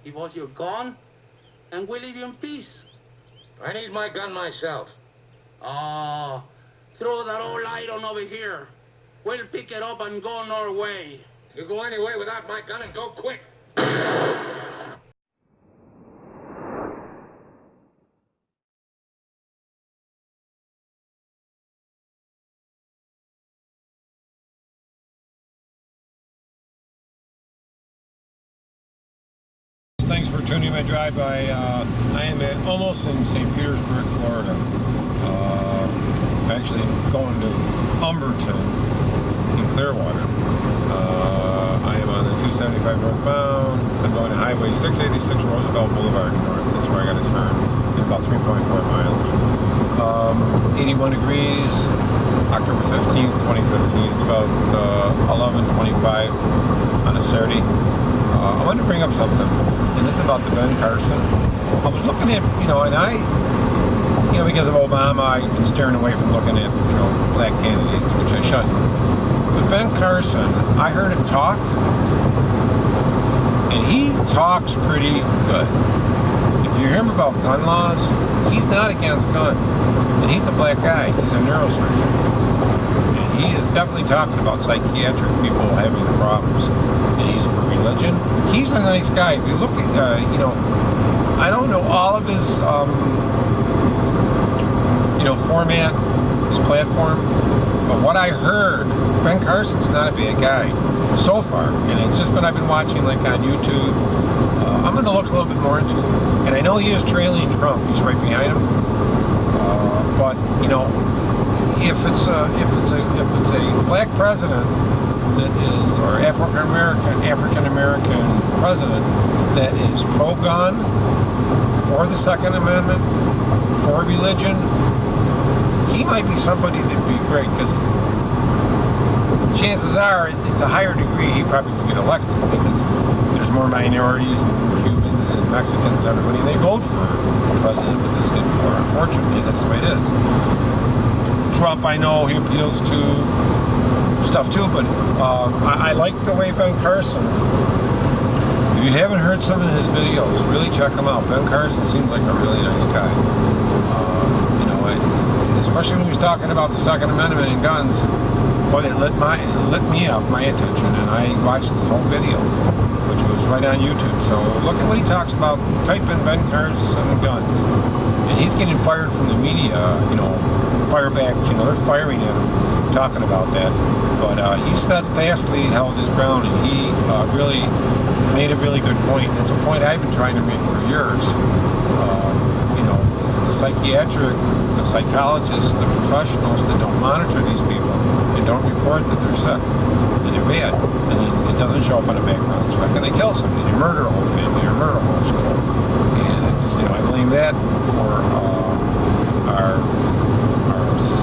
Give us your gun, and we'll leave you in peace. I need my gun myself. Ah, throw that old iron over here. We'll pick it up and go on our way. You go anyway without my gun and go quick. Thanks for tuning in my drive-by. I am almost in St. Petersburg, Florida. Actually, I'm going to Umberton in Clearwater. I am on the 275 northbound. I'm going to Highway 686 Roosevelt Boulevard north. That's where I got to turn in about 3.4 miles. 81 degrees, October 15th, 2015. It's about 11:25 on a Saturday. I wanted to bring up something, and this is about the Ben Carson. I was looking at, and because of Obama, I've been steering away from looking at, black candidates, which I shouldn't. But Ben Carson, I heard him talk, and he talks pretty good. If you hear him about gun laws, he's not against gun. And he's a black guy. He's a neurosurgeon. And he is definitely talking about psychiatric people having the problems. And he's for religion. He's a nice guy. If you look at, I don't know all of his, format, his platform. But what I heard, Ben Carson's not a bad guy so far. And it's just been, I've been watching like on YouTube. I'm going to look a little bit more into him. And I know he is trailing Trump. He's right behind him. But, if it's a black president that is, or African American president that is pro-gun, for the Second Amendment, for religion, he might be somebody that'd be great, because chances are it's a higher degree he probably would get elected, because there's more minorities and Cubans and Mexicans and everybody, and they vote for a president with the skin color. Unfortunately, that's the way it is. Trump, I know he appeals to stuff too, but I like the way Ben Carson, if you haven't heard some of his videos, really check him out. Ben Carson seems like a really nice guy. Especially when he was talking about the Second Amendment and guns. Boy, it lit me up, my attention, and I watched this whole video, which was right on YouTube. So look at what he talks about. Type in Ben Carson guns, and he's getting fired from the media. Fire back. They're firing at him, talking about that. But he steadfastly held his ground, and he really made a really good point. It's a point I've been trying to make for years. It's the psychiatric, the psychologists, the professionals that don't monitor these people and don't report that they're sick and they're bad, and then it doesn't show up on a background check, and they kill somebody, they murder a whole family, or murder a whole school. And it's, I blame that for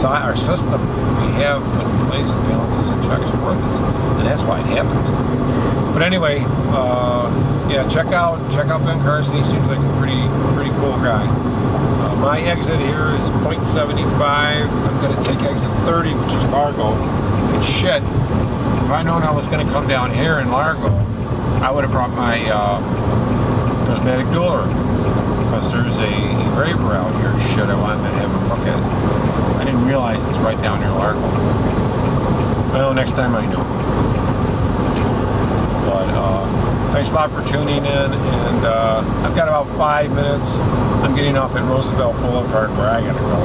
our system that we have put in place, balances and checks for this, and that's why it happens. But anyway, check out Ben Carson. He seems like a pretty cool guy. My exit here is 0.75. I'm going to take exit 30, which is Largo. And shit, if I'd known I was going to come down here in Largo, I would have brought my prismatic dueler, because there's a engraver out here. Shit, I wanted to have a look at it. I didn't realize it's right down near Largo. Well, next time I know. But thanks a lot for tuning in, and I've got about 5 minutes. I'm getting off at Roosevelt Boulevard where I gotta go.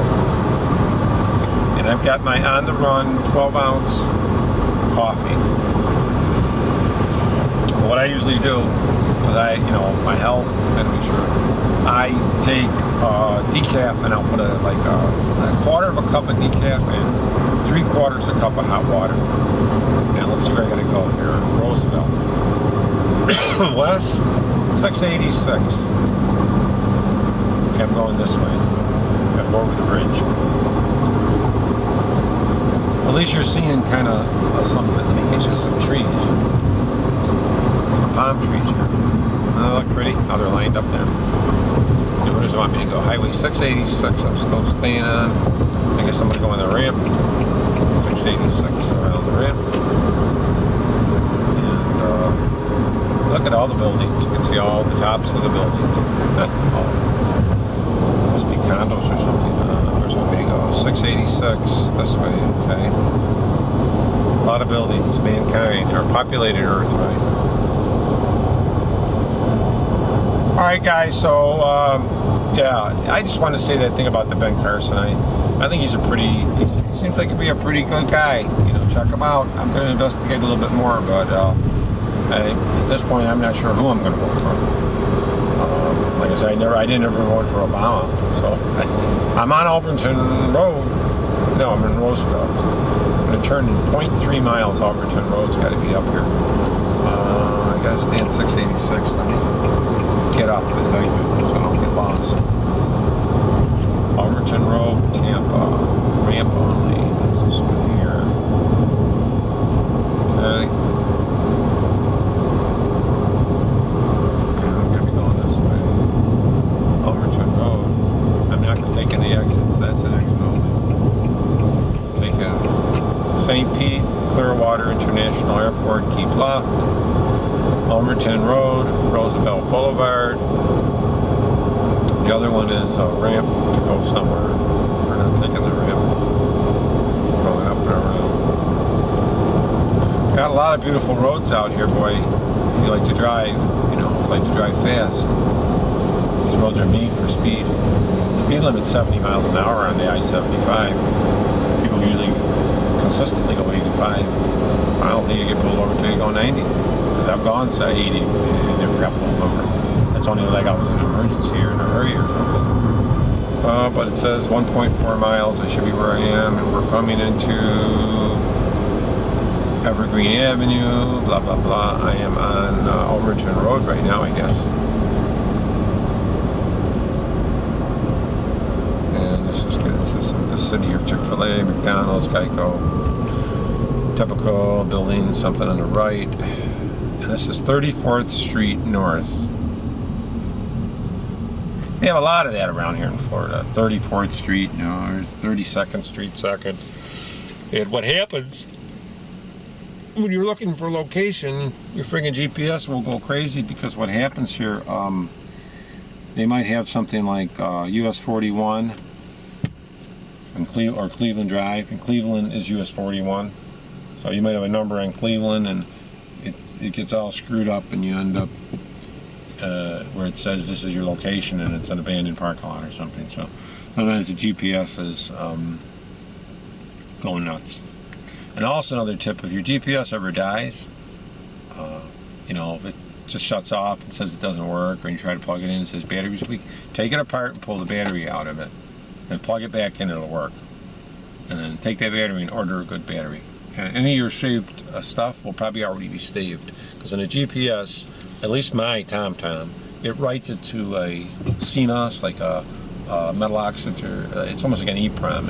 And I've got my on the run 12-ounce coffee. What I usually do, because my health, gotta be sure, I take decaf, and I'll put a quarter of a cup of decaf and 3/4 a cup of hot water. Now let's see where I gotta go here. Roosevelt. West 686. Okay, I'm going this way. Gotta go over the bridge. At least you're seeing kind of something. Let me get you some trees. Some palm trees here. They look pretty. How they're lined up there. Where does it want me to go? Highway 686. I'm still staying on. I guess I'm going to go on the ramp. 686 around the ramp. And look at all the buildings. You can see all the tops of the buildings. Must be condos or something. Where's my way to go? 686 this way, okay. A lot of buildings, mankind, or populated Earth, right? Alright guys, so yeah, I just want to say that thing about the Ben Carson. I think he seems like he'd be a pretty good guy. You know, check him out. I'm going to investigate a little bit more, but at this point, I'm not sure who I'm going to vote for. Like I said, I didn't ever vote for Obama, so I'm on Alberton Road. No, I'm in Roosevelt. I'm going to turn 0.3 miles. Alberton Road's got to be up here. I got to stay at 686. Let me get off this exit so I don't get lost. Alberton Road, Tampa, ramp only. There's this one here. Okay. Yeah, I'm gonna be going this way. Alberton Road. I'm not taking the exits. That's an exit only. Taking St. Pete, Clearwater International Airport. Keep left. Alberton Road, Roosevelt Boulevard. The other one is a ramp to go somewhere. We're not taking the ramp. Going up and around. Got a lot of beautiful roads out here, boy. If you like to drive, you know, if you like to drive fast. These roads are made for speed. Speed limit 70 miles an hour on the I-75. People usually consistently go 85. I don't think you get pulled over until you go 90. Because I've gone to 80 and never got pulled over. It's only like I was in an emergency or in a hurry or something. But it says 1.4 miles. I should be where I am, and we're coming into Evergreen Avenue. Blah blah blah. I am on Alberton Road right now, I guess. And this is getting to the city of Chick-fil-A, McDonald's, Geico, typical building, something on the right. And this is 34th Street North. We have a lot of that around here in Florida. 34th Street North, 32nd Street Second. And what happens when you're looking for location, your friggin' GPS will go crazy, because what happens here, they might have something like US 41 and Cleveland Drive, and Cleveland is US 41. So you might have a number on Cleveland, and it gets all screwed up, and you end up where it says this is your location and it's an abandoned parking lot or something. So sometimes the GPS is going nuts. And also another tip, if your GPS ever dies, you know, if it just shuts off and says it doesn't work, or you try to plug it in and it says battery's weak, take it apart and pull the battery out of it and plug it back in, it'll work. And then take that battery and order a good battery. And any of your saved stuff will probably already be saved, because in a GPS, at least my TomTom, it writes it to a CMOS, like a metal oxide, it's almost like an EEPROM.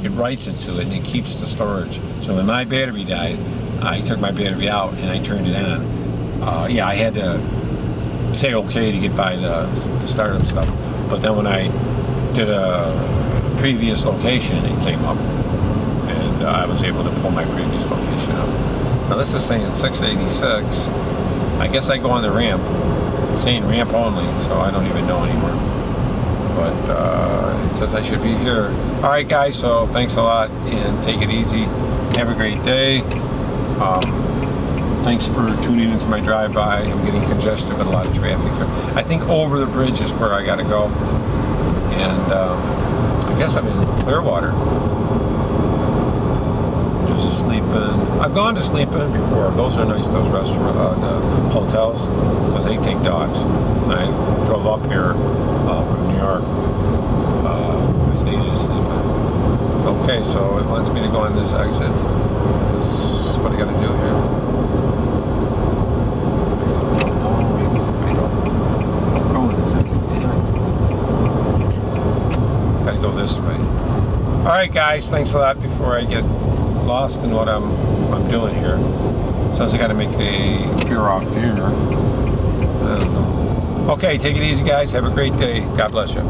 It writes it to it, and it keeps the storage. So when my battery died, I took my battery out and I turned it on. Yeah, I had to say okay to get by the startup stuff, but then when I did a previous location, it came up, and I was able to pull my previous location up. Now this is saying 686. I guess I go on the ramp. It's saying ramp only, so I don't even know anymore. But it says I should be here. Alright guys, so thanks a lot, and take it easy. Have a great day. Thanks for tuning into my drive-by. I'm getting congested with a lot of traffic. I think over the bridge is where I gotta go. And I guess I'm in Clearwater. There's a sleep-in. I've gone to sleep-in before. Those are nice, those restaurant, hotels, because they take dogs. I drove up here from New York. I stayed at a sleep-in. Okay, so it wants me to go on this exit. Is this what I gotta do here? Gotta go this way. Alright guys, thanks a lot. Before I get lost in what I'm doing here, says I gotta make a veer off here. I don't know. Okay, take it easy guys, have a great day. God bless you.